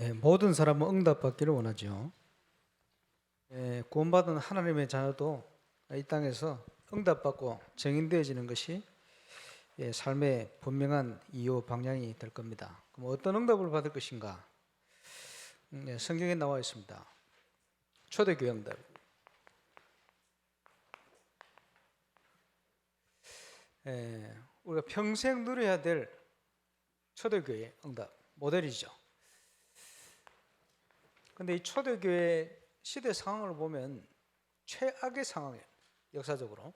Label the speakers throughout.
Speaker 1: 모든 사람은 응답받기를 원하죠. 구원받은 하나님의 자녀도 이 땅에서 응답받고 증인되어지는 것이 삶의 분명한 이유 방향이 될 겁니다. 그럼 어떤 응답을 받을 것인가? 성경에 나와 있습니다. 초대교회 응답. 우리가 평생 누려야 될 초대교회 응답 모델이죠. 근데 이 초대교회 시대 상황을 보면 최악의 상황이에요. 역사적으로.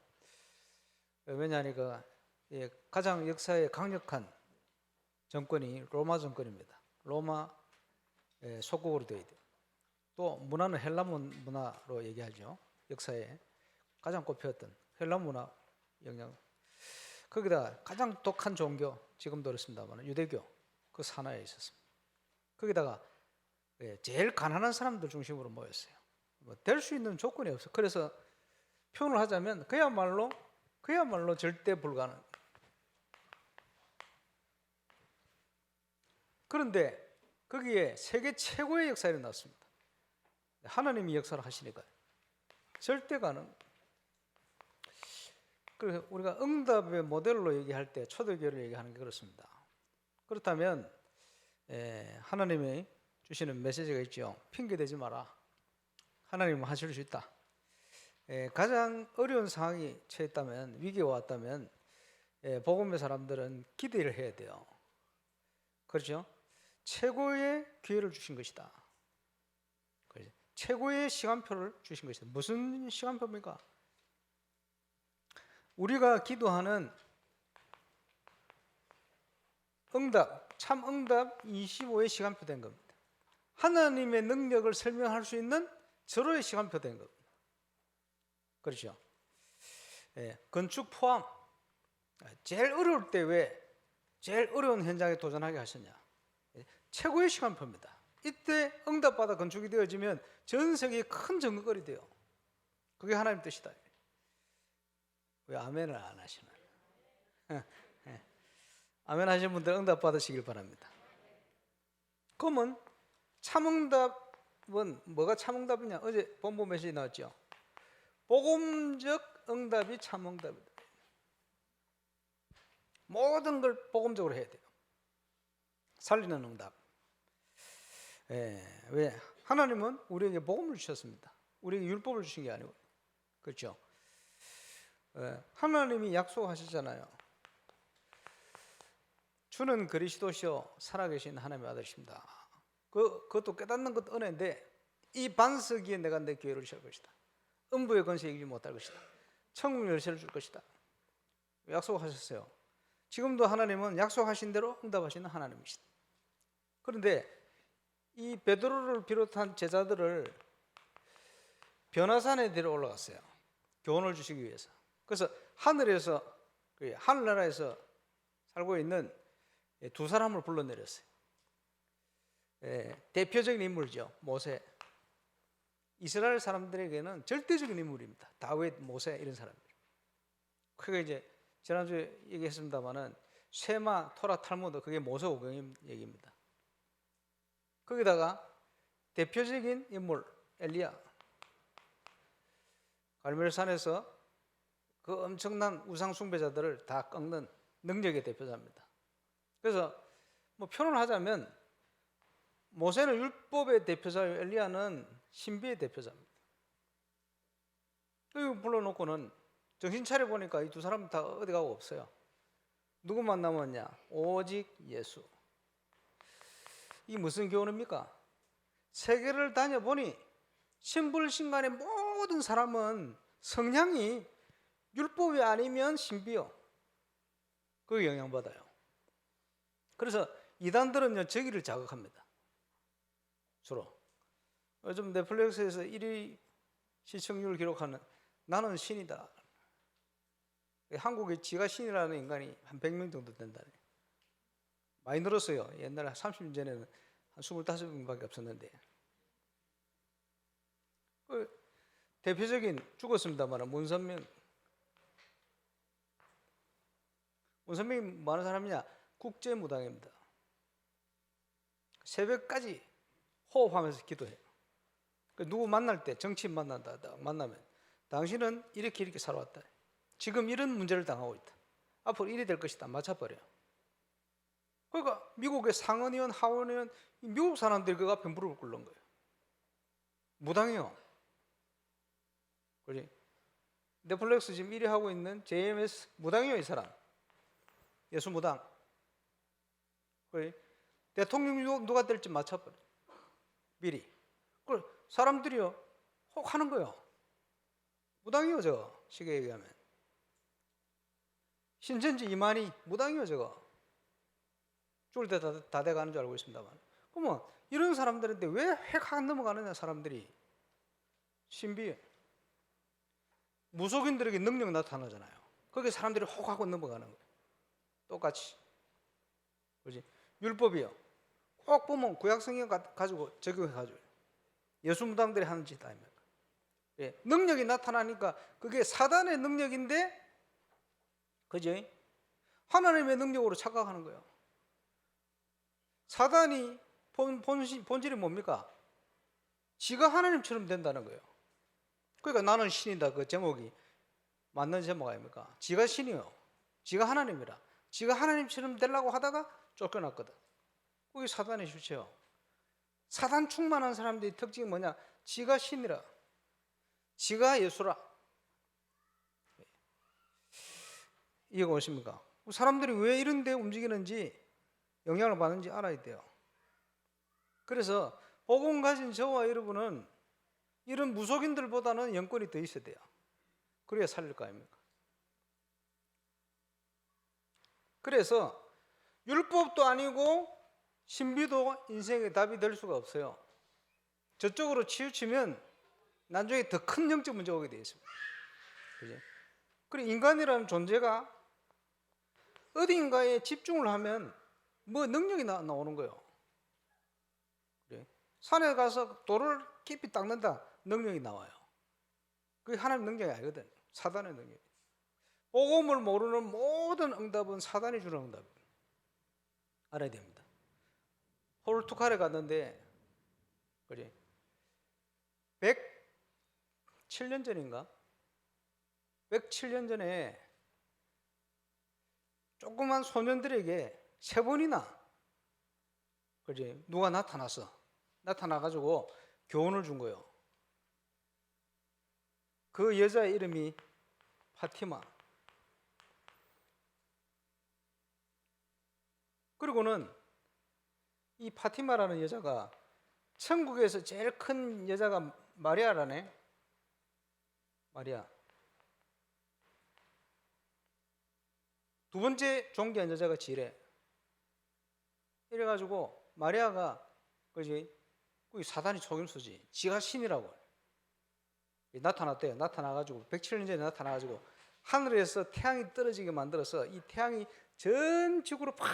Speaker 1: 왜냐하니까 가장 역사에 강력한 정권이 로마 정권입니다. 로마 속국으로 되어 있대요. 또 문화는 헬라 문화로 얘기하죠. 역사에 가장 꼽혔던 헬라 문화 영향. 거기다 가장 독한 종교, 지금도 그렇습니다만 유대교 그 산하에 있었습니다. 거기다가 제일 가난한 사람들 중심으로 모였어요. 될 수 있는 조건이 없어요. 그래서 표현을 하자면 그야말로 절대 불가능. 그런데 거기에 세계 최고의 역사가 일어났습니다. 하나님이 역사를 하시니까 절대 가능. 그래서 우리가 응답의 모델로 얘기할 때 초대교회를 얘기하는 게 그렇습니다. 그렇다면 하나님이 주시는 메시지가 있죠. 핑계대지 마라. 하나님은 하실 수 있다. 가장 어려운 상황이 처했다면, 위기가 왔다면 복음의 사람들은 기대를 해야 돼요. 그렇죠? 최고의 기회를 주신 것이다. 그렇죠? 최고의 시간표를 주신 것이다. 무슨 시간표입니까? 우리가 기도하는 응답, 참 응답 25의 시간표 된 겁니다. 하나님의 능력을 설명할 수 있는 절호의 시간표 된 겁니다. 그렇죠? 건축 포함. 제일 어려울 때 왜 제일 어려운 현장에 도전하게 하셨냐? 최고의 시간표입니다. 이때 응답받아 건축이 되어지면 전 세계에 큰 정거거리 돼요. 그게 하나님 뜻이다. 왜 아멘을 안 하시나? 아멘 하시는 분들 응답 받으시길 바랍니다. 그러면 참응답은 뭐가 참응답이냐? 어제 본문 메시지 나왔죠. 복음적 응답이 참응답이다. 모든 걸 복음적으로 해야 돼요. 살리는 응답. 왜? 하나님은 우리에게 복음을 주셨습니다. 우리에게 율법을 주신 게 아니고. 그렇죠? 하나님이 약속하시잖아요. 주는 그리스도시요 살아계신 하나님의 아들이십니다. 그것도 깨닫는 것도 은혜인데 이 반석 위에 내가 내 교회를 세울 것이다. 음부의 권세 이기지 못할 것이다. 천국 열쇠를 줄 것이다. 약속하셨어요. 지금도 하나님은 약속하신 대로 응답하시는 하나님이시다. 그런데 이 베드로를 비롯한 제자들을 변화산에 데려 올라갔어요. 교훈을 주시기 위해서. 그래서 하늘에서 하늘나라에서 살고 있는 두 사람을 불러내렸어요. 대표적인 인물이죠. 모세. 이스라엘 사람들에게는 절대적인 인물입니다. 다윗, 모세 이런 사람들. 그게 이제 지난주에 얘기했습니다만은 쉐마, 토라, 탈무드 그게 모세오경 얘기입니다. 거기다가 대표적인 인물 엘리야. 갈멜산에서 그 엄청난 우상 숭배자들을 다 꺾는 능력의 대표자입니다. 그래서 뭐 표현을 하자면 모세는 율법의 대표자요, 엘리야는 신비의 대표자입니다. 이거 불러놓고는 정신 차려 보니까 이 두 사람 다 어디 가고 없어요. 누구만 남았냐? 오직 예수. 이 무슨 교훈입니까? 세계를 다녀보니 신불신간의 모든 사람은 성향이 율법이 아니면 신비요. 그 영향받아요. 그래서 이단들은요 저기를 자극합니다. 주로 요즘 넷플릭스에서 1위 시청률을 기록하는 나는 신이다. 한국에 지가 신이라는 인간이 한 100명 정도 된다네. 많이 늘었어요. 옛날에 30년 전에는 한 25명밖에 없었는데. 대표적인 죽었습니다만 문선명이 뭐 하는 사람이냐? 국제무당입니다. 새벽까지 호흡하면서 기도해요. 누구 만날 때, 정치인 만나면 당신은 이렇게 살아왔다. 지금 이런 문제를 당하고 있다. 앞으로 이래 될 것이다. 맞춰버려요. 그러니까 미국의 상원의원, 하원의원, 미국 사람들이 그 앞에 무릎을 꿇는 거예요. 무당이요. 그지? 넷플릭스 지금 1위 하고 있는 JMS 무당이요, 이 사람. 예수 무당. 그지? 대통령 누가 될지 맞춰버려. 미리. 그 사람들이요, 혹 하는 거예요. 무당이요, 저거. 쉽게 얘기하면. 신천지 이만희 무당이요, 저거. 죽을 때 다 돼가는 줄 알고 있습니다만. 그러면 이런 사람들인데 왜 핵 안 넘어가느냐, 사람들이. 신비해. 무속인들에게 능력 나타나잖아요. 거기에 사람들이 혹 하고 넘어가는 거예요. 똑같이. 그렇지? 율법이요. 꼭 보면 구약성경 가지고 적용해가지고 예수 무당들이 하는 짓 아닙니까? 예, 능력이 나타나니까 그게 사단의 능력인데, 그지? 하나님의 능력으로 착각하는 거예요. 사단이 본질이 뭡니까? 지가 하나님처럼 된다는 거예요. 그러니까 나는 신이다, 그 제목이 맞는 제목 아닙니까? 지가 신이요, 지가 하나님이라. 지가 하나님처럼 되려고 하다가 쫓겨났거든. 그게 사단의 주체요. 사단 충만한 사람들의 특징이 뭐냐? 지가 신이라, 지가 예수라. 이해가 오십니까? 사람들이 왜 이런 데 움직이는지, 영향을 받는지 알아야 돼요. 그래서 복음 가진 저와 여러분은 이런 무속인들보다는 영권이 더 있어야 돼요. 그래야 살릴 거 아닙니까? 그래서 율법도 아니고 신비도 인생의 답이 될 수가 없어요. 저쪽으로 치우치면 나중에 더 큰 영적 문제가 오게 되어 있습니다. 그죠? 그리고 인간이라는 존재가 어딘가에 집중을 하면 뭐 능력이 나오는 거예요. 그래? 산에 가서 돌을 깊이 닦는다, 능력이 나와요. 그게 하나님 능력이 아니거든. 사단의 능력. 복음을 모르는 모든 응답은 사단이 주는 응답이에요. 알아야 됩니다. 포르투갈에 갔는데, 그래, 107년 전인가? 107년 전에 조그만 소년들에게 3번이나, 그지? 누가 나타나가지고 교훈을 준 거예요. 그 여자의 이름이 파티마. 그리고는 이 파티마라는 여자가 천국에서 제일 큰 여자가 마리아라네. 마리아. 두 번째 존귀한 여자가 지레. 이래가지고 마리아가, 그지? 사단이 속임수지. 지가 신이라고 나타났대요. 나타나가지고 107년 전에 나타나가지고 하늘에서 태양이 떨어지게 만들어서 이 태양이 전 지구로 팍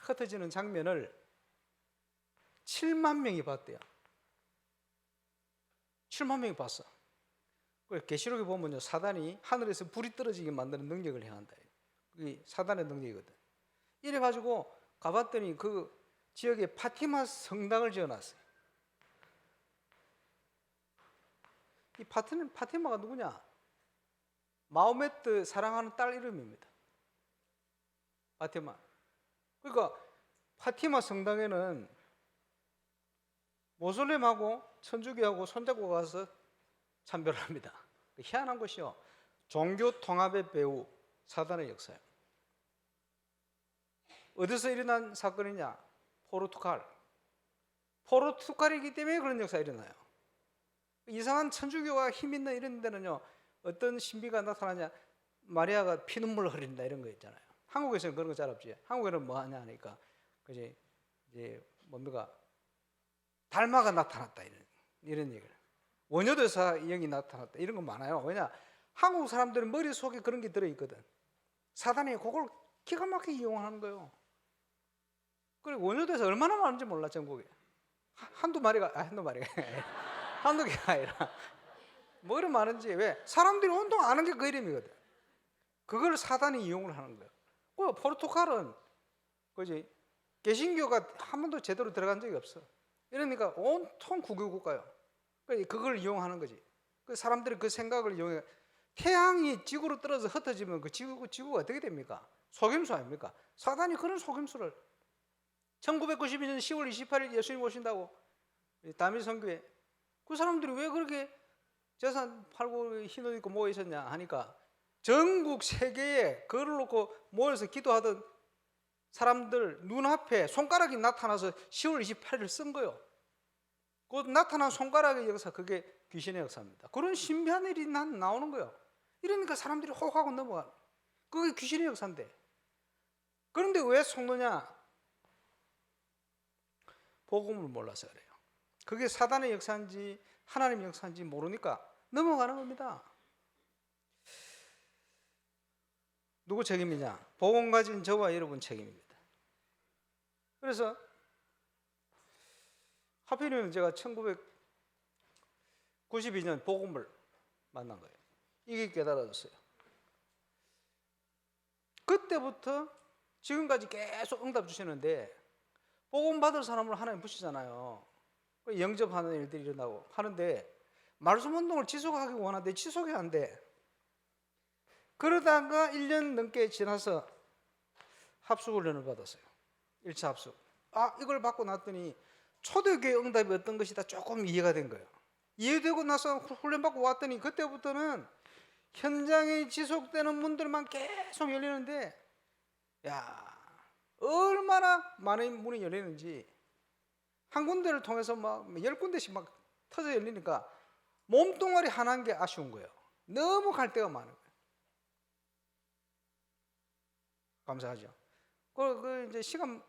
Speaker 1: 흩어지는 장면을 7만 명이 봤대요. 7만 명이 봤어. 계시록에 보면요, 사단이 하늘에서 불이 떨어지게 만드는 능력을 행한다. 그게 사단의 능력이거든. 이래가지고 가봤더니 그 지역에 파티마 성당을 지어놨어요. 이 파티마가 누구냐? 마호메트 사랑하는 딸 이름입니다. 파티마. 그러니까 파티마 성당에는 모슬렘하고 천주교하고 손잡고 가서 참배를 합니다. 희한한 것이요, 종교 통합의 배후, 사단의 역사예요. 어디서 일어난 사건이냐? 포르투갈이기 때문에 그런 역사가 일어나요. 이상한 천주교가 힘 있는 이런 데는요, 어떤 신비가 나타나냐? 마리아가 피눈물을 흘린다, 이런 거 있잖아요. 한국에서는 그런 거 잘 없지. 한국에는 뭐 하냐 하니까, 그지? 이제 뭡니까? 달마가 나타났다, 이런 얘기를. 원효대사 영이 나타났다, 이런 거 많아요. 왜냐? 한국 사람들은 머릿속에 그런 게 들어있거든. 사단이 그걸 기가 막히게 이용하는 거예요. 그리고 원효대사 얼마나 많은지 몰라, 전국에. 한두 마리가 한두 개가 아니라 뭐 이런 많은지. 왜? 사람들이 온통 아는 게 그 이름이거든. 그걸 사단이 이용을 하는 거예요. 포르투갈은, 그지? 개신교가 한 번도 제대로 들어간 적이 없어. 이러니까 온통 국유국가요. 그걸 이용하는 거지. 그 사람들이 그 생각을 이용해. 태양이 지구로 떨어져 흩어지면 그 지구가 어떻게 됩니까? 속임수 아닙니까? 사단이 그런 속임수를 1992년 10월 28일 예수님 오신다고 다미 선교회 그 사람들이 왜 그렇게 재산 팔고 흰 옷 입고 모여 있었냐 하니까 전국 세계에 그걸 놓고 모여서 기도하던 사람들 눈앞에 손가락이 나타나서 10월 28일을 쓴 거예요. 그 나타난 손가락의 역사, 그게 귀신의 역사입니다. 그런 신비한 일이 나오는 거예요. 이러니까 사람들이 호하고 넘어가. 그게 귀신의 역사인데. 그런데 왜 속느냐? 복음을 몰라서 그래요. 그게 사단의 역사인지 하나님의 역사인지 모르니까 넘어가는 겁니다. 누구 책임이냐? 복음 가진 저와 여러분 책임입니다. 그래서 하필이면 제가 1992년 복음을 만난 거예요. 이게 깨달아졌어요. 그때부터 지금까지 계속 응답 주시는데 복음 받을 사람을 하나님 부시잖아요. 영접하는 일들이 일어나고 하는데 말씀 운동을 지속하기 원하는데 지속이 안 돼. 그러다가 1년 넘게 지나서 합숙훈련을 받았어요. 1차 합숙. 이걸 받고 났더니 초대교회 응답이 어떤 것이다 조금 이해가 된 거예요. 이해되고 나서 훈련 받고 왔더니 그때부터는 현장에 지속되는 문들만 계속 열리는데 얼마나 많은 문이 열리는지 한 군데를 통해서 막 10군데씩 막 터져 열리니까 몸뚱아리 하나인 게 아쉬운 거예요. 너무 갈 데가 많은 거예요. 감사하죠. 이제 시간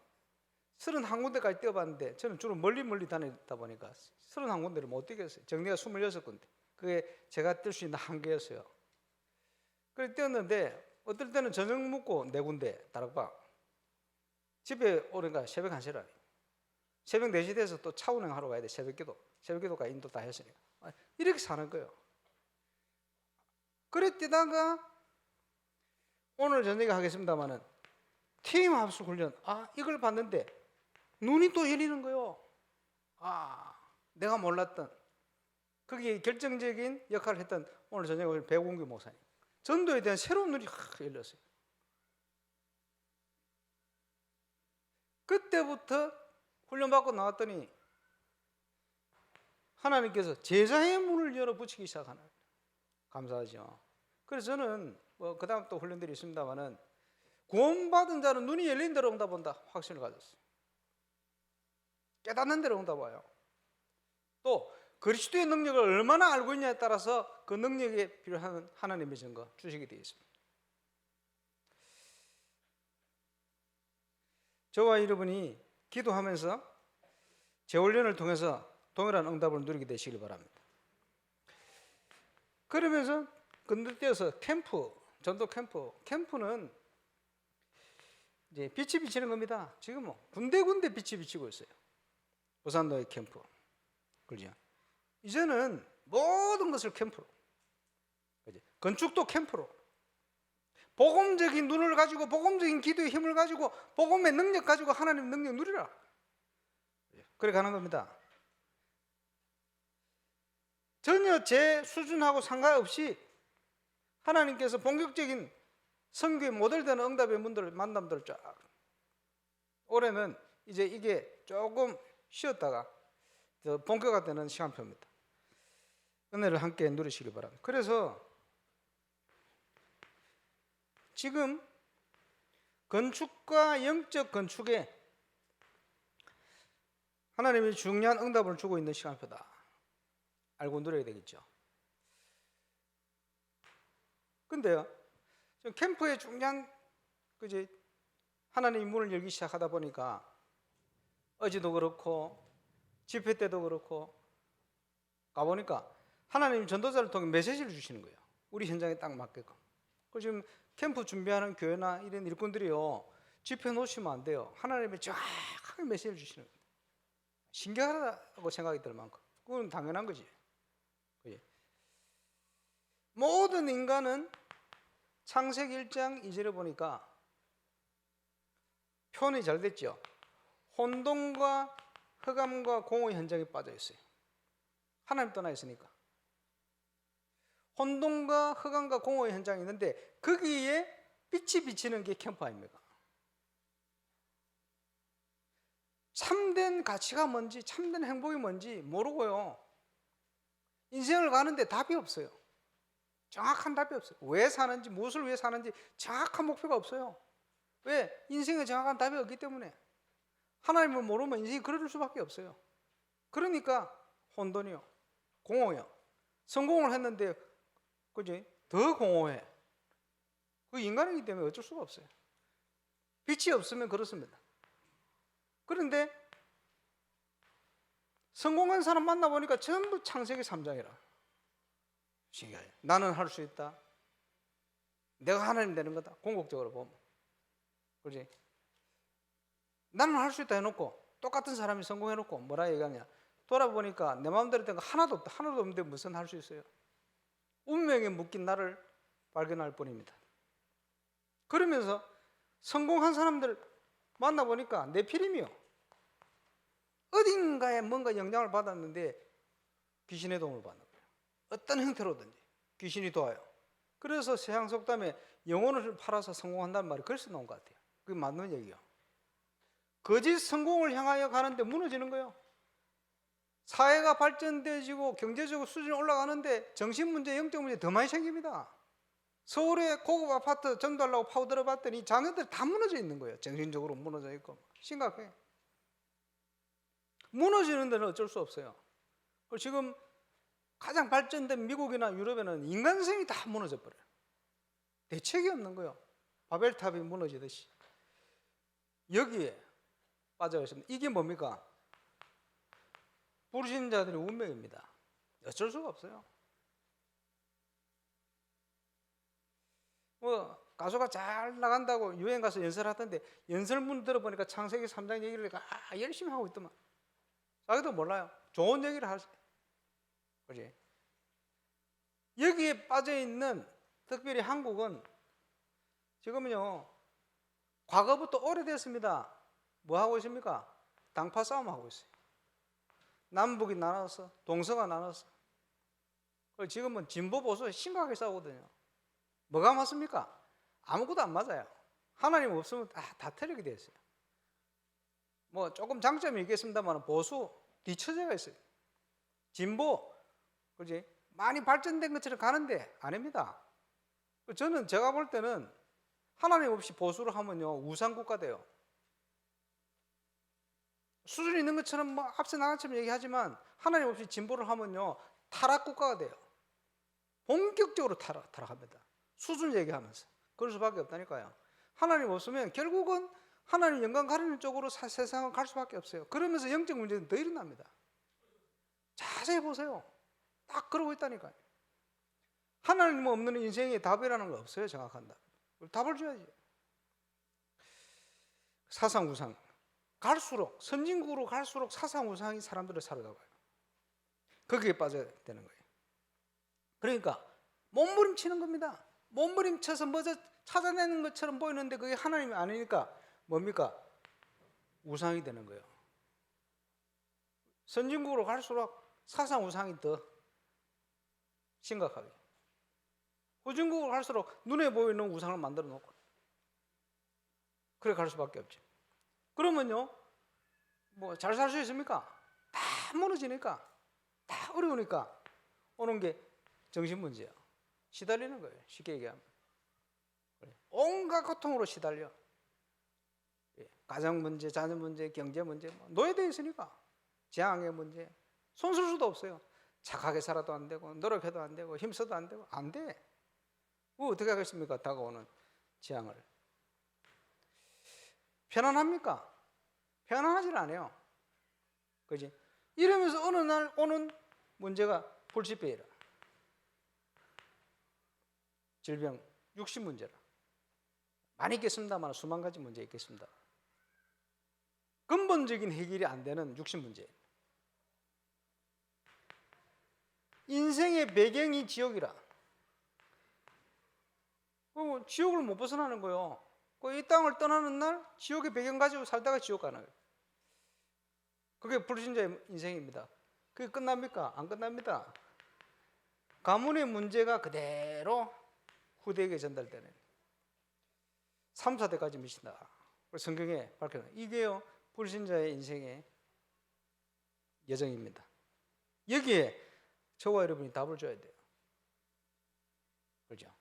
Speaker 1: 31군데까지 뛰어봤는데 저는 주로 멀리 다니다 보니까 31군데를 못 뛰겠어요. 정리가 26군데. 그게 제가 뛸 수 있는 한계였어요. 그래서 뛰었는데 어떨 때는 저녁 먹고 4군데 다락방. 집에 오니까 새벽 1시라 아니에요. 새벽 4시 돼서 또 차 운행하러 가야 돼. 새벽기도가 인도 다 했으니까. 이렇게 사는 거예요. 그래 뛰다가 오늘 저녁에 하겠습니다마는 팀 합숙 훈련. 이걸 봤는데 눈이 또 열리는 거예요. 내가 몰랐던 거기에 결정적인 역할을 했던 오늘 저녁에 배공규 목사님. 전도에 대한 새로운 눈이 열렸어요. 그때부터 훈련받고 나왔더니 하나님께서 제자의 문을 열어 붙이기 시작하는 거예요. 감사하죠. 그래서 저는 그 다음 또 훈련들이 있습니다만은 구원받은 자는 눈이 열린 대로 응답한다 확신을 가졌어요. 깨닫는 대로 응답와요. 또 그리스도의 능력을 얼마나 알고 있냐에 따라서 그 능력에 필요한 하나님의 증거 주시게 되어 있습니다. 저와 여러분이 기도하면서 재훈련을 통해서 동일한 응답을 누리게 되시길 바랍니다. 그러면서 건너뛰어서 전도 캠프는 이제 빛이 비치는 겁니다. 지금 군데군데 빛이 비치고 있어요. 부산도의 캠프, 그렇죠? 이제는 모든 것을 캠프로, 건축도 캠프로, 복음적인 눈을 가지고 복음적인 기도의 힘을 가지고 복음의 능력 가지고 하나님의 능력 누리라. 그래 가는 겁니다. 전혀 제 수준하고 상관없이 하나님께서 본격적인 선교의 모델되는 응답의 문들을 만남들을 쫙. 올해는 이제 이게 조금 쉬었다가 본격화되는 시간표입니다. 은혜를 함께 누리시기 바랍니다. 그래서 지금 건축과 영적 건축에 하나님이 중요한 응답을 주고 있는 시간표다. 알고 누려야 되겠죠. 근데요, 캠프의 중요한 하나님이 문을 열기 시작하다 보니까 어제도 그렇고 집회 때도 그렇고 가보니까 하나님이 전도자를 통해 메시지를 주시는 거예요. 우리 현장에 딱 맞게끔. 그래서 지금 캠프 준비하는 교회나 이런 일꾼들이요, 집회 놓으시면 안 돼요. 하나님이 정확하게 메시지를 주시는 거예요. 신기하다고 생각이 들 만큼. 그건 당연한 거지. 모든 인간은 창세기 1장 2절에 보니까 표현이 잘 됐죠. 혼돈과 흑암과 공허의 현장에 빠져 있어요. 하나님 떠나 있으니까. 혼돈과 흑암과 공허의 현장이 있는데 거기에 빛이 비치는 게 캠프아입니다. 참된 가치가 뭔지, 참된 행복이 뭔지 모르고요. 인생을 가는데 답이 없어요. 정확한 답이 없어요. 왜 사는지, 무엇을 위해 사는지 정확한 목표가 없어요. 왜? 인생에 정확한 답이 없기 때문에. 하나님을 모르면 인생이 그럴 수밖에 없어요. 그러니까 혼돈이요, 공허요. 성공을 했는데 그지? 더 공허해. 그 인간이기 때문에 어쩔 수가 없어요. 빛이 없으면 그렇습니다. 그런데 성공한 사람 만나보니까 전부 창세기 3장이라. 신기해요. 나는 할 수 있다. 내가 하나님 되는 거다. 궁극적으로 보면. 그렇지? 나는 할 수 있다 해놓고 똑같은 사람이 성공해놓고 뭐라 얘기하냐. 돌아보니까 내 마음대로 된 거 하나도 없다. 하나도 없는데 무슨 할 수 있어요? 운명에 묶인 나를 발견할 뿐입니다. 그러면서 성공한 사람들 만나보니까 네피림이요. 어딘가에 뭔가 영향을 받았는데 귀신의 도움을 받는 거예요. 어떤 형태로든지 귀신이 도와요. 그래서 세상 속담에 영혼을 팔아서 성공한다는 말이 글쎄 나온 것 같아요. 그게 맞는 얘기예요. 거짓 성공을 향하여 가는데 무너지는 거예요. 사회가 발전되어지고 경제적으로 수준이 올라가는데 정신 문제, 영적 문제 더 많이 생깁니다. 서울에 고급 아파트 전도하려고 파고 들어봤더니 자녀들이 다 무너져 있는 거예요. 정신적으로 무너져 있고. 심각해. 무너지는 데는 어쩔 수 없어요. 지금 가장 발전된 미국이나 유럽에는 인간성이 다 무너져 버려요. 대책이 없는 거예요. 바벨탑이 무너지듯이. 여기에 빠져 있습니다. 이게 뭡니까? 불신자들의 운명입니다. 어쩔 수가 없어요. 가수가 잘 나간다고 유행 가서 연설하던데 연설문 들어보니까 창세기 3장 얘기를 열심히 하고 있더만. 자기도 몰라요. 좋은 얘기를 하세요. 그렇지? 여기에 빠져 있는 특별히 한국은 지금은요 과거부터 오래됐습니다. 뭐 하고 있습니까? 당파 싸움 하고 있어요. 남북이 나눠서 동서가 나눠서. 지금은 진보 보수 심각하게 싸우거든요. 뭐가 맞습니까? 아무것도 안 맞아요. 하나님 없으면 다 틀리게 되어 있어요. 뭐 조금 장점이 있겠습니다만 보수 뒤처져가 있어요. 진보 그렇지? 많이 발전된 것처럼 가는데 아닙니다. 저는 제가 볼 때는 하나님 없이 보수를 하면요 우상국가 돼요. 수준이 있는 것처럼 뭐 앞서 나간처럼 얘기하지만 하나님 없이 진보를 하면요 타락국가가 돼요. 본격적으로 타락합니다. 수준 얘기하면서 그럴 수밖에 없다니까요. 하나님 없으면 결국은 하나님 영광 가리는 쪽으로 세상을 갈 수밖에 없어요. 그러면서 영적 문제는 더 일어납니다. 자세히 보세요. 딱 그러고 있다니까요. 하나님 없는 인생의 답이라는 거 없어요. 정확한 답. 답을 줘야지. 사상우상 갈수록 선진국으로 갈수록 사상우상이 사람들을 살아가요. 거기에 빠져야 되는 거예요. 그러니까 몸부림치는 겁니다. 몸부림쳐서 뭐저 찾아내는 것처럼 보이는데 그게 하나님이 아니니까 뭡니까? 우상이 되는 거예요. 선진국으로 갈수록 사상 우상이 더 심각하게. 후진국으로 갈수록 눈에 보이는 우상을 만들어 놓고 그래 갈 수밖에 없죠. 그러면요 뭐 잘 살 수 있습니까? 다 무너지니까 다 어려우니까 오는 게 정신 문제야. 시달리는 거예요. 쉽게 얘기하면 온갖 고통으로 시달려. 가정 문제, 자녀 문제, 경제 문제 노예되어 있으니까 재앙의 문제 손쓸 수도 없어요. 착하게 살아도 안 되고 노력해도 안 되고 힘써도 안 되고 안 돼. 어떻게 하겠습니까? 다가오는 재앙을. 편안합니까? 편안하진 않아요. 그지? 이러면서 어느 날 오는 문제가 불치병이라. 질병, 육신 문제라. 많이 있겠습니다만 수만 가지 문제 있겠습니다. 근본적인 해결이 안 되는 육신 문제. 인생의 배경이 지옥이라. 지옥을 못 벗어나는 거예요. 이 땅을 떠나는 날 지옥의 배경 가지고 살다가 지옥 가는 거예요. 그게 불신자의 인생입니다. 그게 끝납니까? 안 끝납니다. 가문의 문제가 그대로 후대에게 전달되는 3, 4대까지 미친다. 성경에 밝혀요. 이게요 불신자의 인생의 여정입니다. 여기에 저와 여러분이 답을 줘야 돼요. 그렇죠?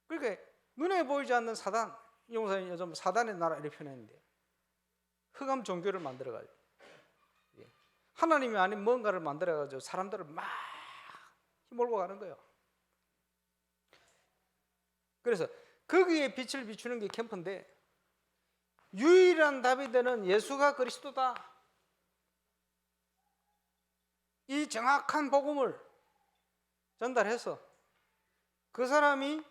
Speaker 1: 그러니까 눈에 보이지 않는 사단, 이 용사님 요즘 사단의 나라 이렇게 표현했는데 흑암 종교를 만들어가지고 하나님이 아닌 뭔가를 만들어가지고 사람들을 막 힘몰고 가는 거예요. 그래서 거기에 빛을 비추는 게 캠프인데 유일한 답이 되는 예수가 그리스도다. 이 정확한 복음을 전달해서 그 사람이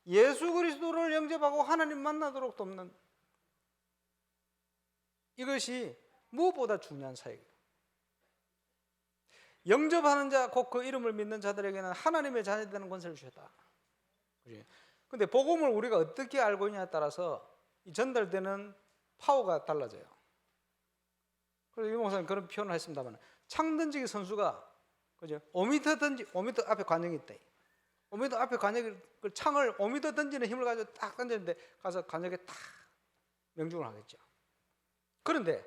Speaker 1: 예수 그리스도를 영접하고 하나님 만나도록 돕는 이것이 무엇보다 중요한 사역이에요. 영접하는 자, 곧 그 이름을 믿는 자들에게는 하나님의 자녀되는 권세를 주셨다. 그런데 복음을 우리가 어떻게 알고 있냐에 따라서 이 전달되는 파워가 달라져요. 그래서 이 목사님 그런 표현을 했습니다만 창 던지기 선수가 그죠? 5m 앞에 관역이 있다. 5m 앞에 관역을 창을 5m 던지는 힘을 가지고 딱 던졌는데 가서 관역에 딱 명중을 하겠죠. 그런데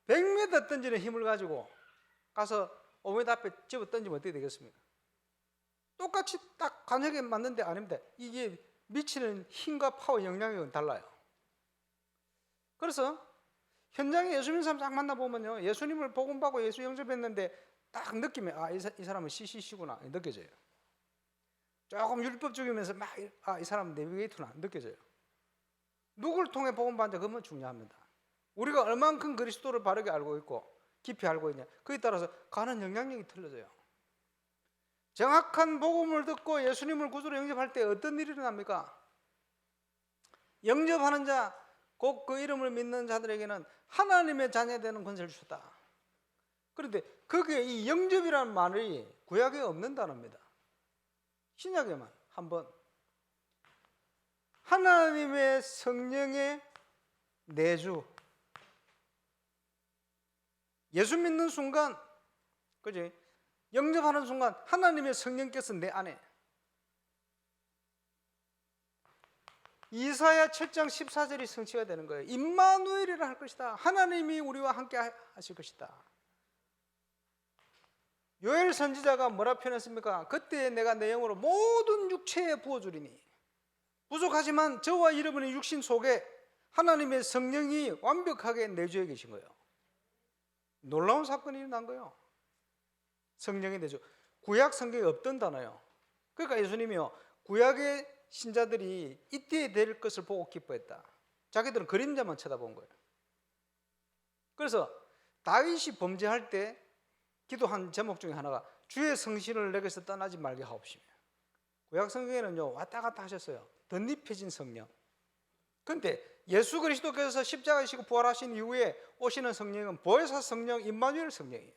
Speaker 1: 100m 던지는 힘을 가지고 가서 5m 앞에 집어 던지면 어떻게 되겠습니까? 똑같이 딱 관역에 맞는데 아닙니다. 이게 미치는 힘과 파워, 영향력은 달라요. 그래서 현장에 예수 믿는 사람 딱 만나보면요, 예수님을 복음받고 예수 영접했는데 딱 느끼면 아, 이 사람은 CCC구나 느껴져요. 조금 율법적이면서 막 아, 이 사람은 내비게이터나 느껴져요. 누구를 통해 복음받는지 그건 중요합니다. 우리가 얼만큼 그리스도를 바르게 알고 있고 깊이 알고 있냐, 그에 따라서 가는 영향력이 틀려져요. 정확한 복음을 듣고 예수님을 구주로 영접할 때 어떤 일이 일어납니까? 영접하는 자, 곧 그 이름을 믿는 자들에게는 하나님의 자녀 되는 권세를 주셨다. 그런데 거기에 이 영접이라는 말이 구약에 없는 단어입니다. 신약에만 한번 하나님의 성령의 내주, 예수 믿는 순간, 그지? 영접하는 순간 하나님의 성령께서 내 안에, 이사야 7장 14절이 성취가 되는 거예요. 임마누엘이라 할 것이다. 하나님이 우리와 함께 하실 것이다. 요엘 선지자가 뭐라 표현했습니까? 그때 내가 내 영으로 모든 육체에 부어주리니, 부족하지만 저와 여러분의 육신 속에 하나님의 성령이 완벽하게 내주에 계신 거예요. 놀라운 사건이 일어난 거예요. 성령의 내주. 구약 성경에 없던 단어예요. 그러니까 예수님이요, 구약의 신자들이 이때에 될 것을 보고 기뻐했다. 자기들은 그림자만 쳐다본 거예요. 그래서 다윗이 범죄할 때 기도한 제목 중에 하나가 주의 성신을 내게서 떠나지 말게 하옵시며. 구약 성경에는요 왔다 갔다 하셨어요. 덧입혀진 성령. 그런데 예수 그리스도께서 십자가에 지고 부활하신 이후에 오시는 성령은 보혜사 성령, 임마누엘 성령이에요.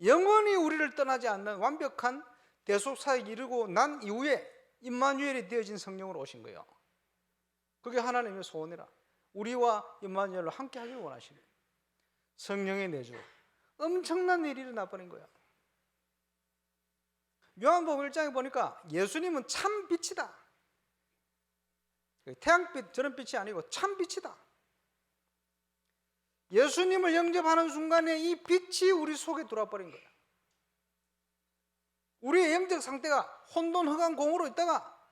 Speaker 1: 영원히 우리를 떠나지 않는 완벽한 대속사역이 이르고 난 이후에 임마누엘이 되어진 성령으로 오신 거예요. 그게 하나님의 소원이라. 우리와 임마누엘로 함께 하길 원하시는 성령의 내주. 엄청난 일이 일어나 버린 거야. 요한복음 1장에 보니까 예수님은 참 빛이다. 태양빛 저런 빛이 아니고 참 빛이다. 예수님을 영접하는 순간에 이 빛이 우리 속에 들어와 버린 거야. 우리의 영적 상태가 혼돈 흑암 공으로 있다가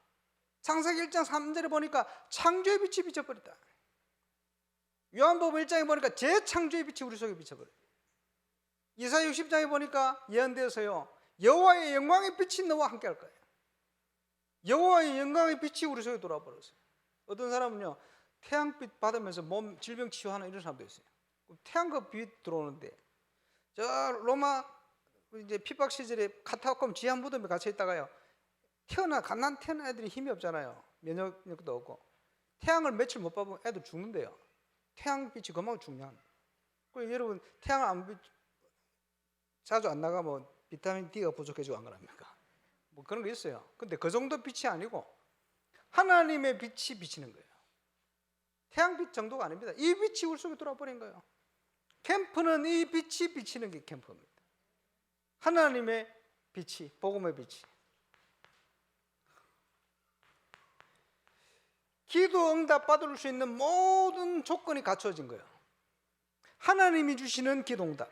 Speaker 1: 창세기 1장 3절에 보니까 창조의 빛이 비춰버렸다. 요한복음 1장에 보니까 재창조의 빛이 우리 속에 비춰버렸다. 이사야 60장에 보니까 예언되어서요, 여호와의 영광의 빛이 너와 함께 할 거예요. 여호와의 영광의 빛이 우리 속에 돌아와 버렸어요. 어떤 사람은요 태양빛 받으면서 몸 질병 치유하는 이런 사람도 있어요. 태양과 빛 들어오는데, 저 로마 이제 핍박 시절에 카타콤 지하 무덤에 갇혀 있다가요, 갓난 태어난 애들이 힘이 없잖아요. 면역력도 없고 태양을 며칠 못 받으면 애들 죽는데요. 태양빛이 그만큼 중요한. 그리고 여러분 태양을 자주 안 나가면 비타민 D가 부족해지고 안 그럽니까? 뭐 그런 게 있어요. 근데 그 정도 빛이 아니고 하나님의 빛이 비치는 거예요. 태양빛 정도가 아닙니다. 이 빛이 우리 속에 들어와 버린 거예요. 캠프는 이 빛이 비치는 게 캠프입니다. 하나님의 빛이, 복음의 빛이. 기도 응답 받을 수 있는 모든 조건이 갖춰진 거예요. 하나님이 주시는 기도 응답.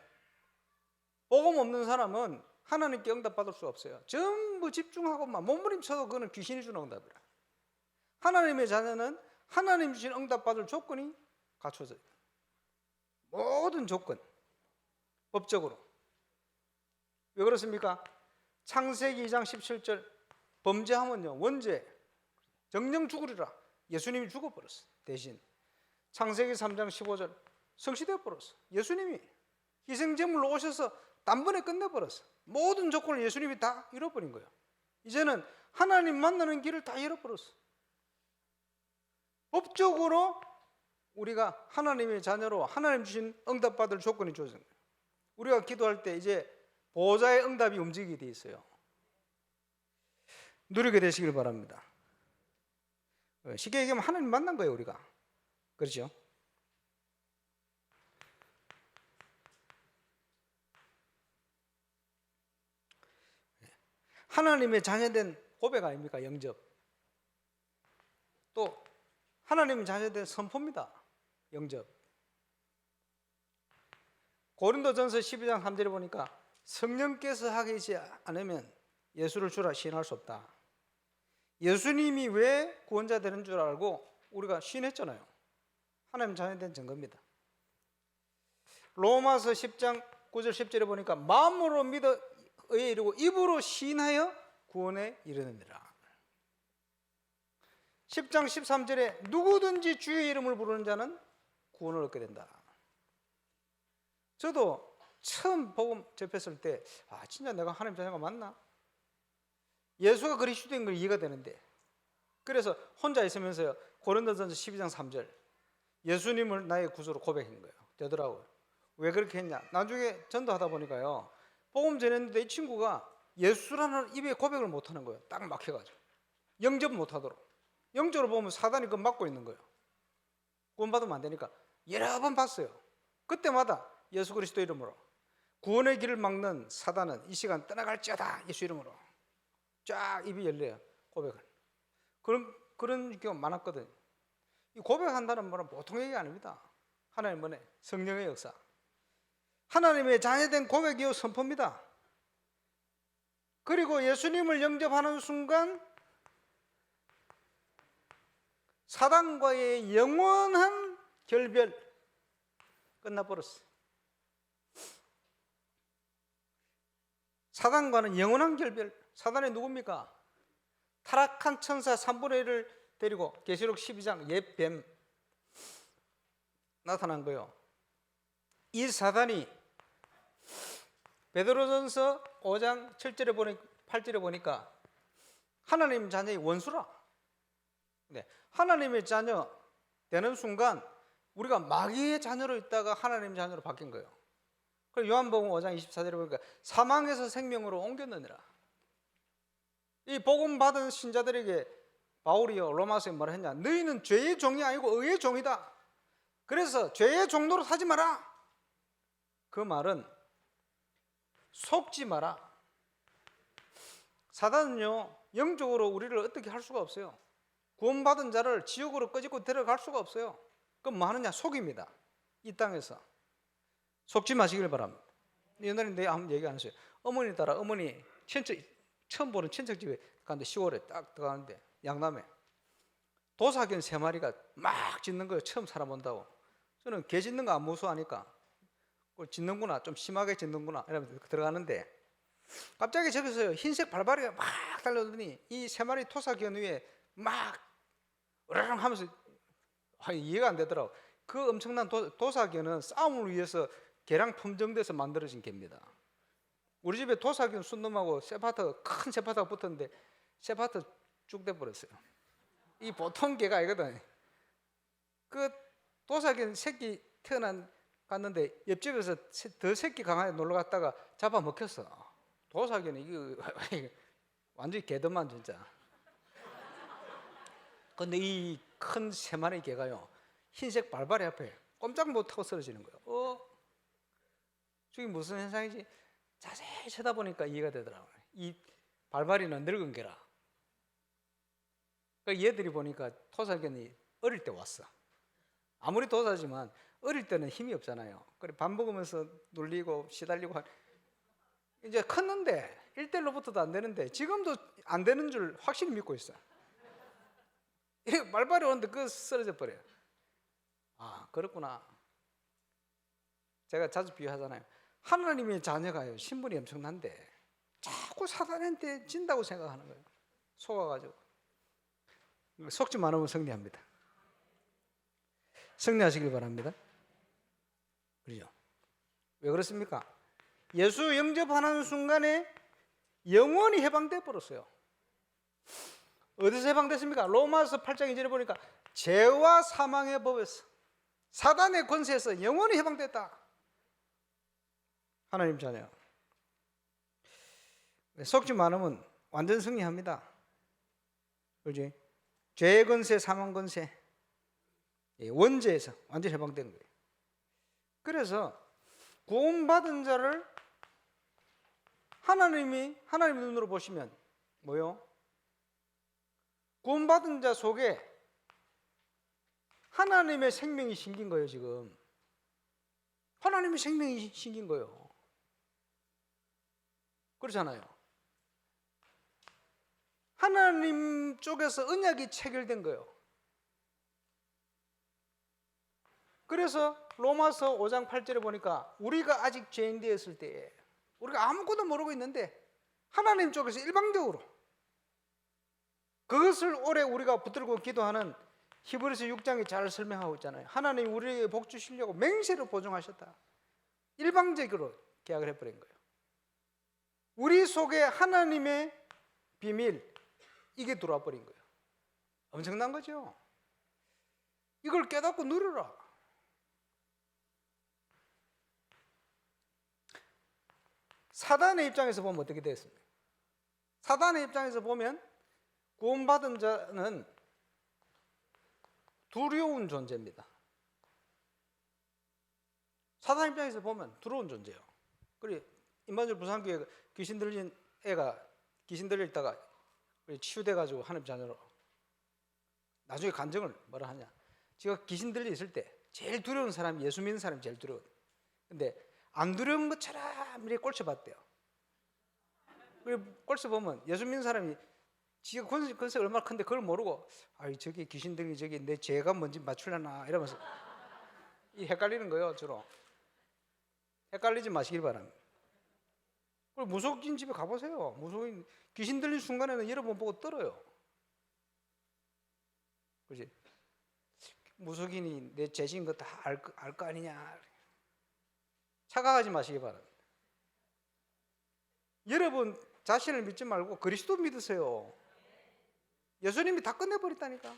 Speaker 1: 복음 없는 사람은 하나님께 응답 받을 수 없어요. 전부 집중하고만 몸부림쳐도 그거는 귀신이 주는 응답이라. 하나님의 자녀는 하나님 주신 응답 받을 조건이 갖춰져요. 모든 조건, 법적으로. 왜 그렇습니까? 창세기 2장 17절 범죄하면요 원죄, 정령 죽으리라. 예수님이 죽어버렸어 대신. 창세기 3장 15절 성취되어 버렸어. 예수님이 희생제물로 오셔서 단번에 끝내버렸어. 모든 조건을 예수님이 다 잃어버린 거예요. 이제는 하나님 만나는 길을 다 잃어버렸어. 법적으로 우리가 하나님의 자녀로 하나님 주신 응답받을 조건이 주어진 거예요. 우리가 기도할 때 이제 보호자의 응답이 움직이게 돼 있어요. 누리게 되시길 바랍니다. 쉽게 얘기하면 하나님 만난 거예요 우리가. 그렇죠? 하나님의 자녀된 고백 아닙니까? 영접. 또 하나님의 자녀된 선포입니다. 영접. 고린도전서 12장 3절에 보니까 성령께서 하시지 않으면 예수를 주라 시인할 수 없다. 예수님이 왜 구원자 되는 줄 알고 우리가 시인했잖아요. 하나님 자녀된 증거입니다. 로마서 10장 9절 10절에 보니까 마음으로 믿어 의에 이르고 입으로 시인하여 구원에 이르느니라. 10장 13절에 누구든지 주의 이름을 부르는 자는 구원을 얻게 된다. 저도 처음 복음 접했을 때 진짜 내가 하나님 자녀가 맞나? 예수가 그리스도인 걸 이해가 되는데, 그래서 혼자 있으면서요 고린도전서 12장 3절 예수님을 나의 구주로 고백한 거예요. 되더라고요. 왜 그렇게 했냐? 나중에 전도하다 보니까요 복음 전했는데 이 친구가 예수라는 입에 고백을 못하는 거예요. 딱 막혀가지고 영접 못하도록. 영적으로 보면 사단이 그거 막고 있는 거예요. 구원받으면 안 되니까 여러 번 봤어요. 그때마다 예수 그리스도 이름으로 구원의 길을 막는 사단은 이 시간 떠나갈지어다 예수 이름으로 쫙 입이 열려요. 고백을. 그런 경우가 많았거든요. 이 고백한다는 말은 보통 얘기 아닙니다. 하나님 은혜, 성령의 역사. 하나님의 자녀된 고백이요 선포입니다. 그리고 예수님을 영접하는 순간 사단과의 영원한 결별 끝나버렸어요. 사단과는 영원한 결별. 사단이 누굽니까? 타락한 천사 3분의 1을 데리고 계시록 12장 옛 뱀 나타난 거예요. 이 사단이 베드로전서 5장 7절에 8절에 보니까 하나님 자녀의 원수라. 네, 하나님의 자녀 되는 순간 우리가 마귀의 자녀로 있다가 하나님 자녀로 바뀐 거예요. 그리고 요한복음 5장 24절에 보니까 사망에서 생명으로 옮겼느니라. 이 복음 받은 신자들에게 바울이요 로마서에 뭐라 했냐? 너희는 죄의 종이 아니고 의의 종이다. 그래서 죄의 종로로 사지 마라. 그 말은 속지 마라. 사단은요 영적으로 우리를 어떻게 할 수가 없어요. 구원받은 자를 지옥으로 끄집고 데려갈 수가 없어요. 그럼 뭐 하느냐? 속입니다. 이 땅에서 속지 마시길 바랍니다. 옛날에 내가 한번 얘기 안 했어요. 어머니 따라 어머니 처음 보는 친척집에 갔는데 10월에 딱 들어가는데 양남에 도사견 3마리가 막 짖는 거예요. 처음 살아본다고. 저는 개 짖는 거 안 무서워하니까 짖는구나, 좀 심하게 짖는구나 이러면서 들어가는데 갑자기 저기서 흰색 발바리가 막 달려오더니 이 3마리 토사견 위에 막 으르렁 하면서 이해가 안 되더라고. 그 엄청난 도사견은 싸움을 위해서 개랑 품종돼서 만들어진 개입니다. 우리 집에 도사견 순놈하고 큰 세파트가 붙었는데 세파트 쭉 돼버렸어요. 이 보통 개가 아니거든. 그 도사견 새끼 갔는데 옆집에서 더 새끼 강아지 놀러 갔다가 잡아먹혔어. 도사견이 이거 완전히 개더만 진짜. 근데 이 큰 3마리 개가요 흰색 발발이 앞에 꼼짝 못하고 쓰러지는 거예요. 저게 무슨 현상이지? 자세히 쳐다보니까 이해가 되더라고요. 이 발발이는 늙은 개라. 그러니까 얘들이 보니까 토사견이 어릴 때 왔어. 아무리 도사지만 어릴 때는 힘이 없잖아요. 그래 밥 먹으면서 눌리고 시달리고 이제 컸는데 1대1로부터도 안 되는데 지금도 안 되는 줄 확실히 믿고 있어. 말발이 오는데 그 쓰러져 버려요. 아, 그렇구나. 제가 자주 비유하잖아요. 하나님의 자녀가요, 신분이 엄청난데 자꾸 사단한테 진다고 생각하는 거예요. 속아가지고. 속지 않으면 승리합니다. 승리하시길 바랍니다. 그렇죠? 왜 그렇습니까? 예수 영접하는 순간에 영원히 해방돼 버렸어요. 어디서 해방됐습니까? 로마서 8장 2절에 보니까 죄와 사망의 법에서, 사단의 권세에서 영원히 해방됐다. 하나님 자녀. 속지 않으면 완전 승리합니다. 그렇지? 죄의 권세, 사망 권세, 원죄에서 완전 해방된 거예요. 그래서 구원받은 자를 하나님의 눈으로 보시면 뭐요? 구원받은 자 속에 하나님의 생명이 심긴 거예요. 지금 하나님의 생명이 심긴 거예요. 그렇잖아요. 하나님 쪽에서 언약이 체결된 거예요. 그래서 로마서 5장 8절에 보니까 우리가 아직 죄인 되었을 때에 우리가 아무것도 모르고 있는데 하나님 쪽에서 일방적으로 그것을 오래 우리가 붙들고 기도하는 히브리서 6장이 잘 설명하고 있잖아요. 하나님 우리에게 복 주시려고 맹세로 보증하셨다. 일방적으로 계약을 해버린 거예요. 우리 속에 하나님의 비밀, 이게 들어와 버린 거예요. 엄청난 거죠. 이걸 깨닫고 누려라. 사단의 입장에서 보면 어떻게 되겠습니까? 사단의 입장에서 보면 구원받은 자는 두려운 존재입니다. 사단 입장에서 보면 두려운 존재예요. 그리고 임마누엘 부산교회 귀신 들린 애가 귀신 들렸다가 치유돼가지고 하나님 자녀로 나중에 간증을 뭐라 하냐? 제가 귀신 들려 있을 때 제일 두려운 사람이 예수 믿는 사람이 제일 두려워. 근데 안 두려운 것처럼 이렇게 꼴쳐봤대요. 그리고 꼴쳐 보면 예수 믿는 사람이 지가 권세가 얼마나 큰데 그걸 모르고 저기 귀신 들리 저기 내 죄가 뭔지 맞추려나 이러면서 이 헷갈리는 거예요. 주로 헷갈리지 마시길 바랍니다. 그리고 무속인 집에 가보세요. 무속인 귀신 들린 순간에는 여러분 보고 떨어요. 그렇지? 무속인이 내 죄진 거 다 알 거 아니냐. 착각하지 마시기 바랍니다. 여러분 자신을 믿지 말고 그리스도 믿으세요. 예수님이 다 끝내버렸다니까.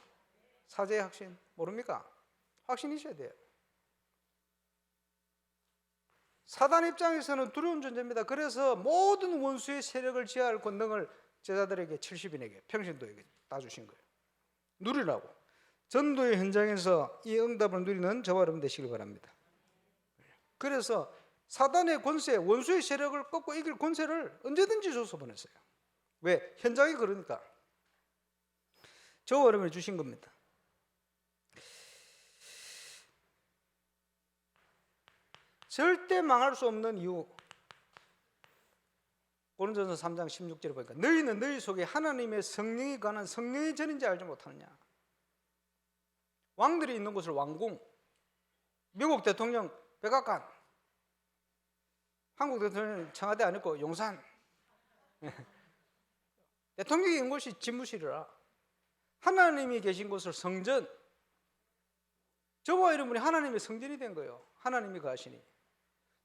Speaker 1: 사죄의 확신 모릅니까? 확신이셔야 돼요. 사단 입장에서는 두려운 존재입니다. 그래서 모든 원수의 세력을 제어할 권능을 제자들에게 70인에게 평신도에게 다 주신 거예요. 누리라고. 전도의 현장에서 이 응답을 누리는 저와 여러분 되시길 바랍니다. 그래서 사단의 권세, 원수의 세력을 꺾고 이길 권세를 언제든지 줘서 보냈어요. 왜? 현장이 그러니까. 저와 여러분이 주신 겁니다. 절대 망할 수 없는 이유. 고린도전서 3장 16절에 보니까 너희는 너희 속에 하나님의 성령이 관한 성령의 전인지 알지 못하느냐. 왕들이 있는 곳을 왕궁, 미국 대통령 백악관, 한국 대통령 청와대 아니고 용산. 대통령이 있는 곳이 집무실이라. 하나님이 계신 곳을 성전. 저와 여러분이 하나님의 성전이 된 거예요. 하나님이 거하시니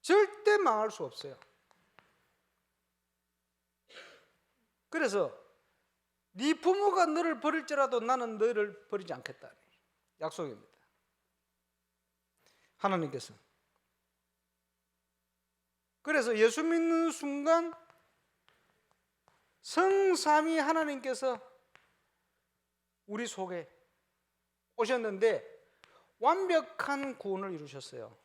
Speaker 1: 절대 망할 수 없어요. 그래서 네 부모가 너를 버릴지라도 나는 너를 버리지 않겠다. 약속입니다. 하나님께서. 그래서 예수 믿는 순간 성삼위 하나님께서 우리 속에 오셨는데 완벽한 구원을 이루셨어요.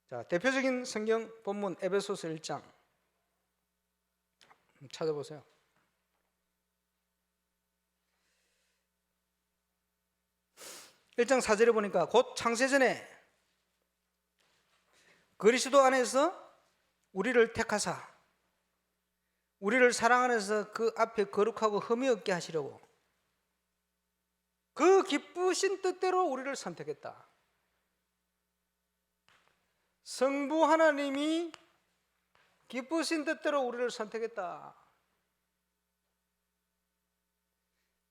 Speaker 1: 자, 대표적인 성경 본문 에베소서 1장 찾아보세요. 1장 4절에 보니까 곧 창세전에 그리스도 안에서 우리를 택하사 우리를 사랑 안에서 그 앞에 거룩하고 흠이 없게 하시려고 그 기쁘신 뜻대로 우리를 선택했다. 성부 하나님이 기쁘신 뜻대로 우리를 선택했다.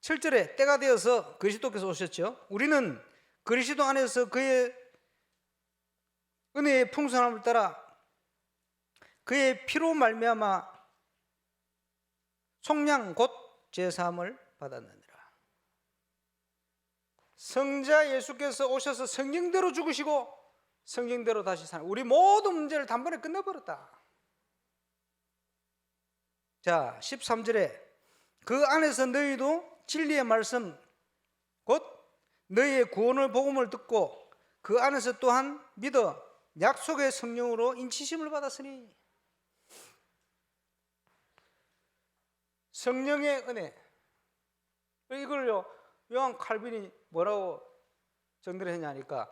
Speaker 1: 7절에 때가 되어서 그리스도께서 오셨죠. 우리는 그리스도 안에서 그의 은혜의 풍성함을 따라 그의 피로 말미암아 속량 곧 제사함을 받았느니라. 성자 예수께서 오셔서 성경대로 죽으시고 성경대로 다시 사는 우리 모든 문제를 단번에 끝내버렸다. 자, 13절에 그 안에서 너희도 진리의 말씀 곧 너희의 구원의 복음을 듣고 그 안에서 또한 믿어 약속의 성령으로 인치심을 받았으니. 성령의 은혜, 이걸요 요한 칼빈이 뭐라고 정리를 했냐니까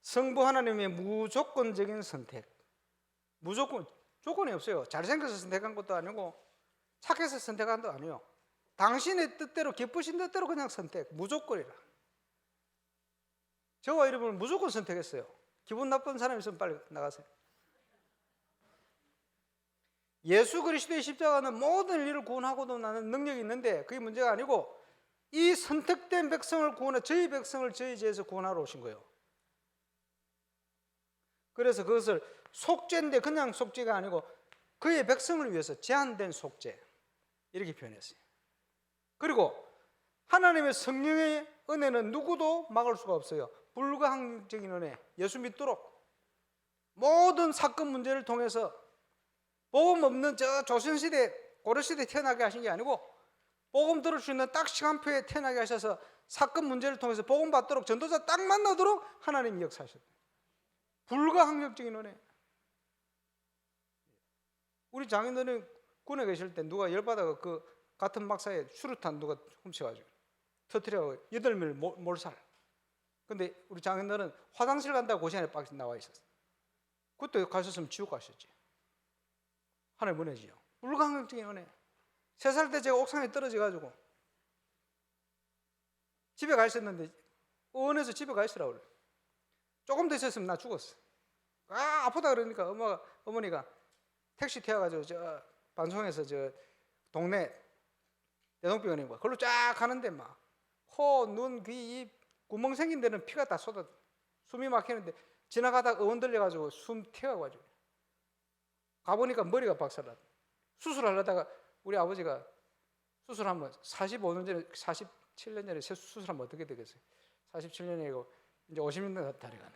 Speaker 1: 성부 하나님의 무조건적인 선택. 조건이 없어요. 잘생겨서 선택한 것도 아니고 착해서 선택한 것도 아니에요. 당신의 뜻대로 기쁘신 뜻대로 그냥 선택, 무조건이라. 저와 여러분을 무조건 선택했어요. 기분 나쁜 사람 있으면 빨리 나가세요. 예수 그리스도의 십자가는 모든 일을 구원하고도 나는 능력이 있는데 그게 문제가 아니고 이 선택된 백성을 구원해 저희 백성을 저희 죄에서 구원하러 오신 거예요. 그래서 그것을 속죄인데 그냥 속죄가 아니고 그의 백성을 위해서 제한된 속죄 이렇게 표현했어요. 그리고 하나님의 성령의 은혜는 누구도 막을 수가 없어요. 불가항력적인 은혜, 예수 믿도록 모든 사건 문제를 통해서 복음 없는 저 조선시대 고려시대에 태어나게 하신 게 아니고 복음 들을 수 있는 딱 시간표에 태어나게 하셔서 사건 문제를 통해서 복음 받도록 전도자 딱 만나도록 하나님이 역사하셨어요. 불가항력적인 은혜. 우리 장인들이 군에 계실 때 누가 열받아가 그 같은 막사에 수류탄 누가 훔쳐가지고 터뜨려가지고 8명 몰살. 근데 우리 장인들은 화장실 간다고 고시안에 빡 나와 있었어요. 그때 가셨으면 지옥 가셨지. 하나님 은혜지요. 불가항력적인 은혜. 3살 때 제가 옥상에 떨어져가지고 집에 가 있었는데 의원에서 집에 가 있으라고 그래. 조금 더 있었으면 나 죽었어. 아프다 그러니까 어머니가 택시 태워가지고 저 반송에서 저 동네 대동병원에 뭐 그걸로 쫙 가는데 막 코, 눈, 귀, 입 구멍 생긴 데는 피가 다 쏟아 숨이 막히는데 지나가다가 의원 들려가지고 숨 튀어가지고 가보니까 머리가 박살났다. 수술하려다가 우리 아버지가 수술하면 45년 전에 47년 전에 수술하면 어떻게 되겠어요? 47년이고 이제 50년 다리 가네.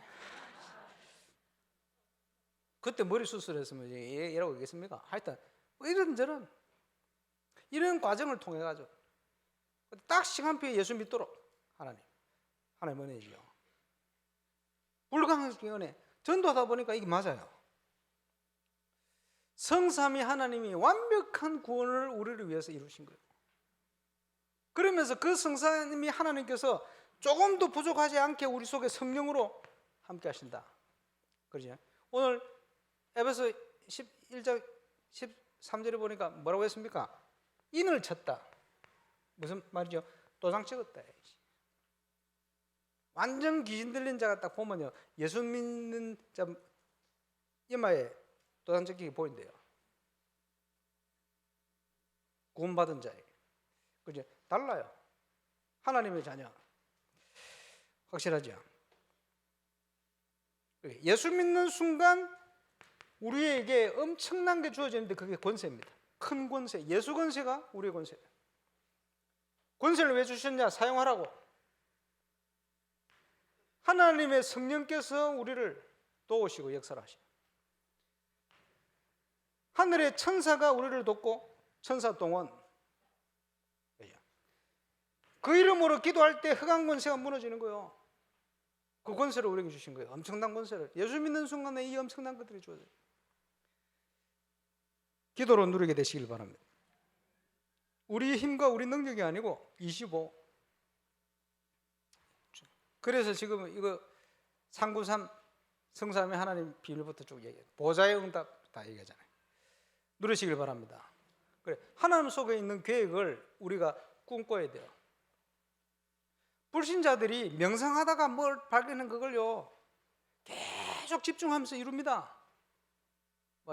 Speaker 1: 그때 머리 수술했으면 이라고 있겠습니까? 하여튼 이런저런 이런 과정을 통해 가지고 딱 시간표에 예수 믿도록 하나님 은혜지요. 불가항력적인 은혜. 전도하다 보니까 이게 맞아요. 성삼위 하나님이 완벽한 구원을 우리를 위해서 이루신 거예요. 그러면서 그 성삼위 하나님께서 조금도 부족하지 않게 우리 속에 성령으로 함께 하신다. 그러죠? 오늘 에베소 11장 13절에 보니까 뭐라고 했습니까? 인을 쳤다. 무슨 말이죠? 도장 찍었다. 완전 귀신 들린 자가 딱 보면요, 예수 믿는 자 이마에 도장 찍히게 보인대요. 구원받은 자에게. 그죠? 달라요. 하나님의 자녀. 확실하죠? 예수 믿는 순간 우리에게 엄청난 게 주어지는데 그게 권세입니다. 큰 권세. 예수 권세가 우리의 권세예요. 권세를 왜 주셨냐? 사용하라고. 하나님의 성령께서 우리를 도우시고 역사를 하시고 하늘의 천사가 우리를 돕고 천사 동원. 그 이름으로 기도할 때 흑암 권세가 무너지는 거예요. 그 권세를 우리에게 주신 거예요. 엄청난 권세를. 예수 믿는 순간에 이 엄청난 것들이 주어져요. 기도로 누리게 되시길 바랍니다. 우리의 힘과 우리 능력이 아니고 25. 그래서 지금 이거 393 성삼위 하나님 비밀부터 쭉 얘기해요. 보좌의 응답 다 얘기하잖아요. 누리시길 바랍니다. 그래, 하나님 속에 있는 계획을 우리가 꿈꿔야 돼요. 불신자들이 명상하다가 뭘 발견한 그걸요 계속 집중하면서 이룹니다.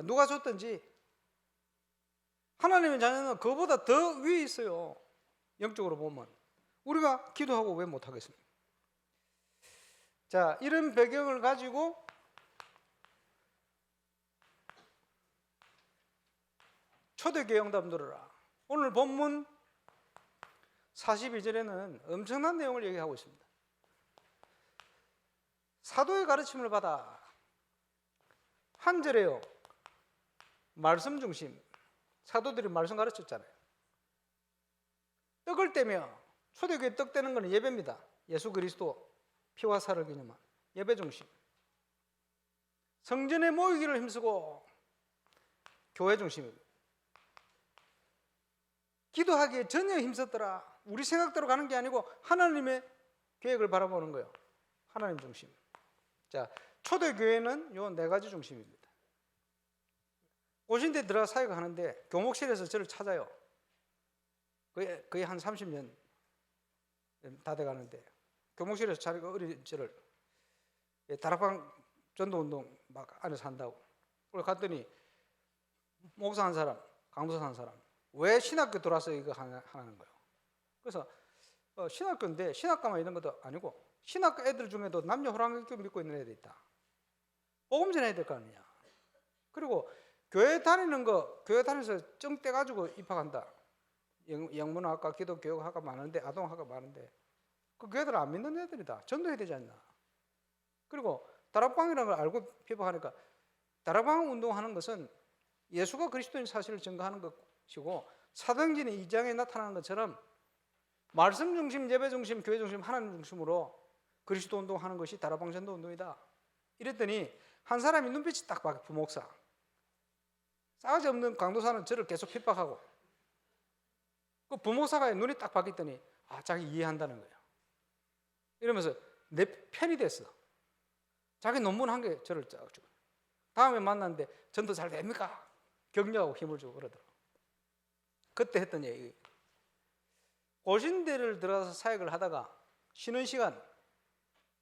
Speaker 1: 누가 줬든지. 하나님의 자녀는 그보다 더 위에 있어요. 영적으로 보면. 우리가 기도하고 왜 못하겠습니까? 자, 이런 배경을 가지고 초대교회 응답 누려라. 오늘 본문 42절에는 엄청난 내용을 얘기하고 있습니다. 사도의 가르침을 받아. 한 절에요, 말씀 중심. 사도들이 말씀 가르쳤잖아요. 떡을 떼며, 초대교회 떡 떼는 것은 예배입니다. 예수 그리스도 피와 살을 기념한 예배 중심. 성전에 모이기를 힘쓰고 교회 중심입니다. 기도하기에 전혀 힘썼더라. 우리 생각대로 가는 게 아니고 하나님의 계획을 바라보는 거예요. 하나님 중심. 자, 초대교회는 요 네 가지 중심입니다. 오신데 들어가 사역을 하는데 교목실에서 저를 찾아요. 거의 한 30년 다 돼가는데 교목실에서 자기가 어린 저를 다락방 전도운동 막 안에서 한다고. 그걸 갔더니 목사 한 사람, 강도사 한 사람, 왜 신학교 들어와서 이거 하는 거예요. 그래서 신학교인데 신학과만 있는 것도 아니고 신학교 애들 중에도 남녀 호랑이교 믿고 있는 애들 있다. 복음 전해야 될 거 아니냐. 그리고 교회 다니는 거, 교회 다니면서 정 떼가지고 입학한다. 영문학과, 기독교육학과 많은데, 아동학과 많은데 그 교회들 안 믿는 애들이다. 전도해야 되지 않나. 그리고 다락방이라는 걸 알고 피부하니까 다락방 운동하는 것은 예수가 그리스도인 사실을 증거하는 것이고 사도행전 2장에 나타나는 것처럼 말씀 중심, 예배 중심, 교회 중심, 하나님 중심으로 그리스도 운동하는 것이 다락방 전도 운동이다. 이랬더니 한 사람이 눈빛이 딱 바뀌어. 부목사. 싸가지 없는 강도사는 저를 계속 핍박하고 그 부목사가 눈이 딱 바뀌었더니 자기 이해한다는 거예요. 이러면서 내 편이 됐어. 자기 논문 한 개 저를 짜주고 다음에 만났는데 전도 잘 됩니까? 격려하고 힘을 주고 그러더라고. 그때 했던 얘기. 고신대를 들어가서 사역을 하다가 쉬는 시간,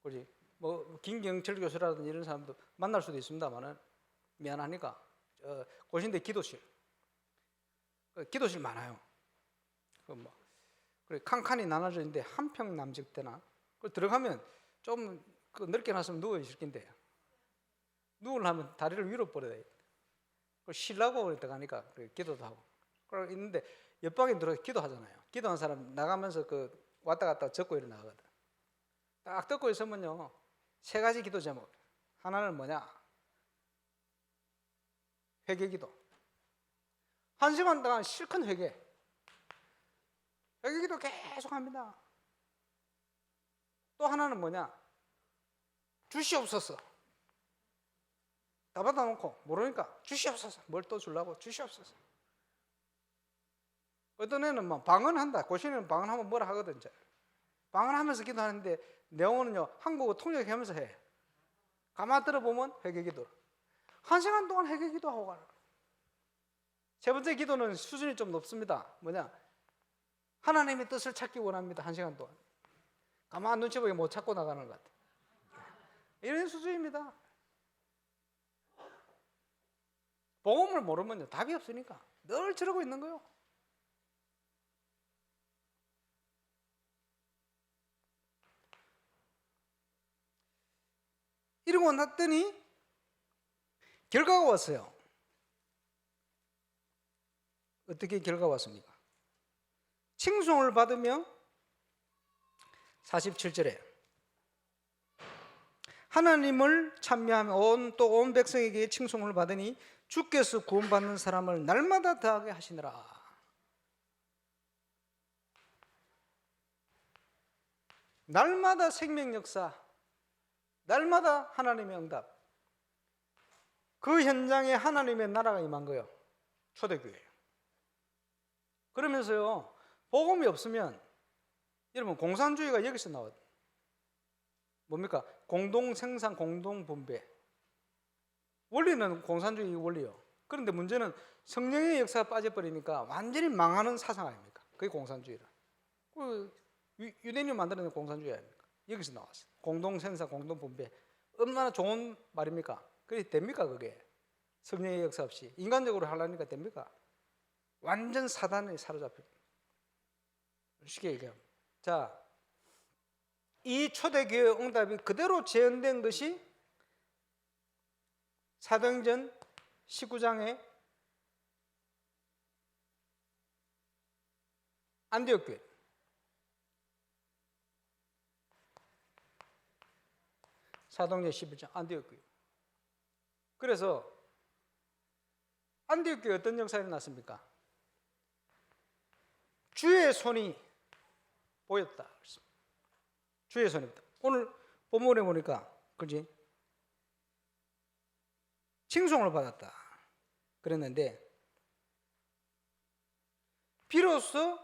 Speaker 1: 그렇지? 뭐 김경철 교수라든지 이런 사람도 만날 수도 있습니다만은 미안하니까 고신대 기도실 많아요. 그래 칸칸이 나눠져 있는데 한 평 남짓 되나? 들어가면 좀 넓게 놨으면 누워 있을 텐데 누우려면 다리를 위로 뻗어야 돼. 쉬려고 들어가니까 기도도 하고. 그러고 있는데 옆방에 들어서 기도하잖아요. 기도한 사람 나가면서 왔다 갔다 적고 일어나거든. 딱 듣고 있으면요, 세 가지 기도 제목. 하나는 뭐냐? 회개 기도. 1시간 동안 실컷 회개 기도 계속 합니다. 또 하나는 뭐냐? 주시옵소서. 다 받아놓고 모르니까 주시옵소서. 뭘 또 주려고? 주시옵소서. 어떤 애는 막 방언한다. 고신에는 방언하면 뭐라 하거든. 방언하면서 기도하는데 내용은요 한국어 통역하면서 해. 가만 들어보면 회개기도. 1시간 동안 회개기도 하고 가는. 세 번째 기도는 수준이 좀 높습니다. 뭐냐? 하나님의 뜻을 찾기 원합니다. 1시간 동안. 가만 눈치 보기 못 찾고 나가는 것 같아. 이런 수준입니다. 복음을 모르면요 답이 없으니까 늘 저러고 있는 거예요. 이러고 났더니 결과가 왔어요. 어떻게 결과가 왔습니까? 칭송을 받으며 47절에 하나님을 찬미하며 온 백성에게 칭송을 받으니 주께서 구원받는 사람을 날마다 더하게 하시느라. 날마다 생명 역사, 날마다 하나님의 응답. 그 현장에 하나님의 나라가 임한 거예요. 초대교회. 그러면서요, 복음이 없으면 여러분 공산주의가 여기서 나와요. 뭡니까? 공동생산, 공동분배. 원리는 공산주의 원리요. 그런데 문제는 성령의 역사가 빠져버리니까 완전히 망하는 사상 아닙니까? 그게 공산주의라. 유대인이 만들어낸 공산주의 아닙니까? 여기서 나왔어요. 공동생산, 공동분배. 얼마나 좋은 말입니까? 그게 됩니까 그게? 성령의 역사 없이 인간적으로 하려니까 됩니까? 완전 사단에 사로잡힙니다. 쉽게 얘기하면. 자, 이 초대교회 응답이 그대로 재현된 것이 사도행전 19장의 안디옥 교회. 사도행전 11장 안디옥 교회. 그래서 안디옥 교회 어떤 역사가 일어났습니까? 주의 손이 보였다. 주의 손이 보였다. 오늘 본문에 보니까 그지? 칭송을 받았다 그랬는데 비로소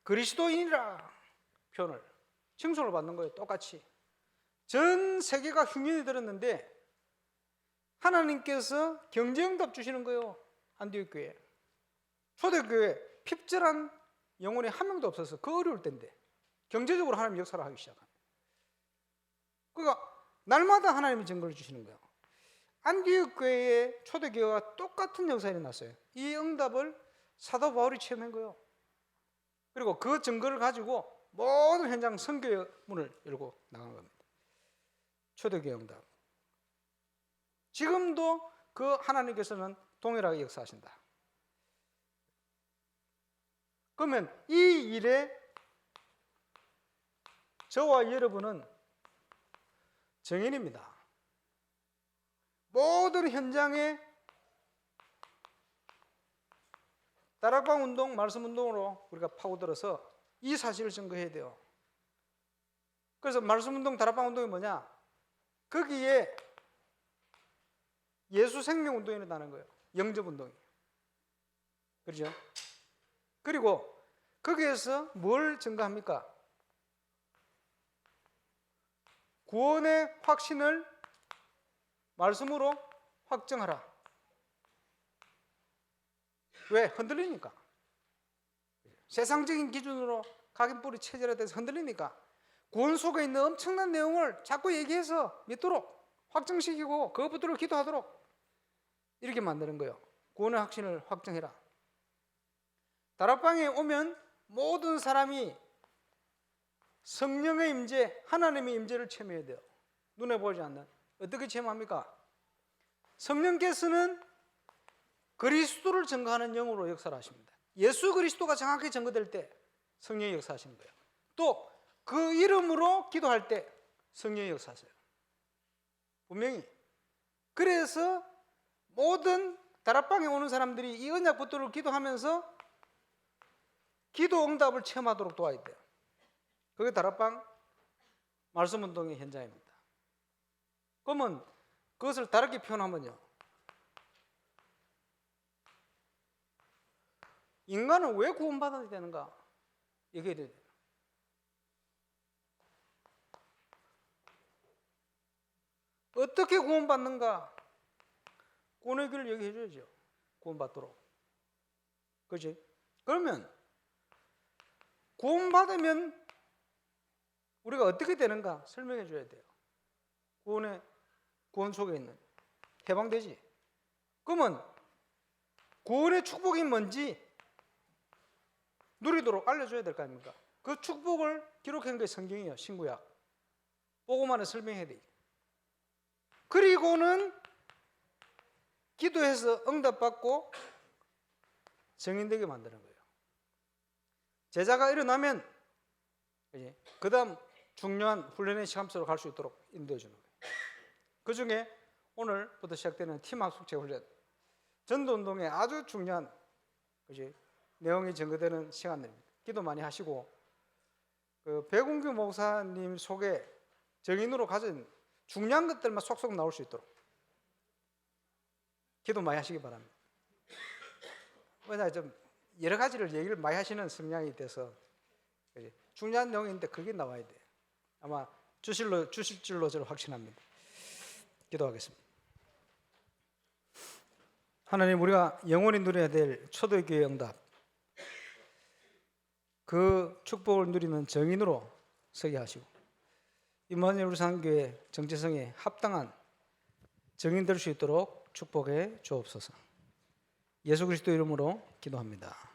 Speaker 1: 그리스도인이라 표현을 칭송을 받는 거예요. 똑같이 전 세계가 흉년이 들었는데 하나님께서 경제응답 주시는 거예요. 안디옥 교회, 초대교회 핍절한 영혼이 한 명도 없어서 그 어려울 때인데 경제적으로 하나님 역사를 하기 시작합니다. 그러니까 날마다 하나님이 증거를 주시는 거예요. 안디옥 교회의 초대교회와 똑같은 역사가 일어났어요. 이 응답을 사도 바울이 체험한 거예요. 그리고 그 증거를 가지고 모든 현장 선교의 문을 열고 나간 겁니다. 초대교회 응답. 지금도 그 하나님께서는 동일하게 역사하신다. 그러면 이 일에 저와 여러분은 증인입니다. 모든 현장에 다락방 운동, 말씀 운동으로 우리가 파고들어서 이 사실을 증거해야 돼요. 그래서 말씀 운동, 다락방 운동이 뭐냐? 거기에 예수 생명 운동이 일어나는 거예요. 영접 운동이. 그렇죠? 그리고 거기에서 뭘 증거합니까? 구원의 확신을 말씀으로 확정하라. 왜? 흔들리니까. 세상적인 기준으로 각인뿌리 체질화돼서 흔들리니까 구원 속에 있는 엄청난 내용을 자꾸 얘기해서 믿도록 확정시키고 그거 붙들어 기도하도록 이렇게 만드는 거예요. 구원의 확신을 확정해라. 다락방에 오면 모든 사람이 성령의 임재, 하나님의 임재를 체험해야 돼요. 눈에 보이지 않는. 어떻게 체험합니까? 성령께서는 그리스도를 증거하는 영으로 역사를 하십니다. 예수 그리스도가 정확히 증거될 때 성령이 역사하시는 거예요. 또 그 이름으로 기도할 때 성령이 역사하세요. 분명히. 그래서 모든 다락방에 오는 사람들이 이 언약 붙들고 기도하면서 기도 응답을 체험하도록 도와야 돼요. 그게 다락방 말씀 운동의 현장입니다. 그러면 그것을 다르게 표현하면요, 인간은 왜 구원받아야 되는가? 얘기해야 돼요. 어떻게 구원받는가? 구원의 길을 얘기해 줘야죠. 구원받도록. 그렇지? 그러면 구원받으면 우리가 어떻게 되는가 설명해 줘야 돼요. 구원 속에 있는 해방되지. 그러면 구원의 축복이 뭔지 누리도록 알려줘야 될 거 아닙니까? 그 축복을 기록한 게 성경이에요. 신구약. 보고만을 설명해야 돼. 그리고는 기도해서 응답받고 증인되게 만드는 거예요. 제자가 일어나면 그 다음 중요한 훈련의 시간표로 갈 수 있도록 인도해 주는 거예요. 그 중에 오늘부터 시작되는 팀학 숙제 훈련, 전도운동에 아주 중요한 내용이 증거되는 시간입니다. 기도 많이 하시고, 그 백운규 목사님 속에 정인으로 가진 중요한 것들만 쏙쏙 나올 수 있도록 기도 많이 하시기 바랍니다. 왜냐 좀 여러 가지를 얘기를 많이 하시는 성향이 돼서 중요한 내용인데 그게 나와야 돼요. 아마 주실 줄로 저는 확신합니다. 기도하겠습니다. 하나님, 우리가 영원히 누려야 될 초대교회 응답, 그 축복을 누리는 정인으로 서게 하시고 임마누엘 울산교회 정체성에 합당한 정인 될 수 있도록 축복해 주옵소서. 예수 그리스도 이름으로 기도합니다.